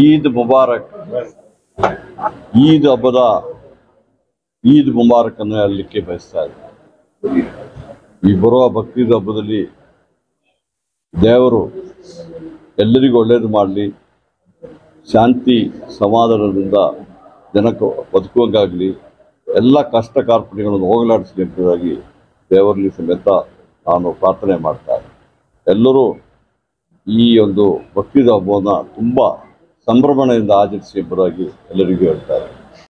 ಈದ್ ಮುಬಾರಕ್. ಈದ್ ಹಬ್ಬದ ಈದ್ ಮುಬಾರಕ್ ಅನ್ನು ಹೇಳಲಿಕ್ಕೆ ಬಯಸ್ತಾ ಇದ್ದೀನಿ. ಈ ಬರುವ ಬಕ್ರೀದ್ ಹಬ್ಬದಲ್ಲಿ ದೇವರು ಎಲ್ಲರಿಗೂ ಒಳ್ಳೇದು ಮಾಡಲಿ, ಶಾಂತಿ ಸಮಾಧಾನದಿಂದ ಜನಕ್ಕೆ ಬದುಕುವಂಗಾಗಲಿ, ಎಲ್ಲ ಕಷ್ಟ ಕಾರ್ಪಣ್ಯಗಳನ್ನು ಹೋಗಲಾಡಿಸಲಿ ಎಂಬುದಾಗಿ ದೇವರಲ್ಲಿ ಸಮೇತ ನಾನು ಪ್ರಾರ್ಥನೆ ಮಾಡ್ತಾರೆ. ಎಲ್ಲರೂ ಈ ಒಂದು ಬಕ್ರೀದ್ ಹಬ್ಬವನ್ನು ತುಂಬ ಸಂಭ್ರಮಣೆಯಿಂದ ಆಚರಿಸಿ ಎಂಬುದಾಗಿ ಎಲ್ಲರಿಗೂ ಹೇಳ್ತಾರೆ.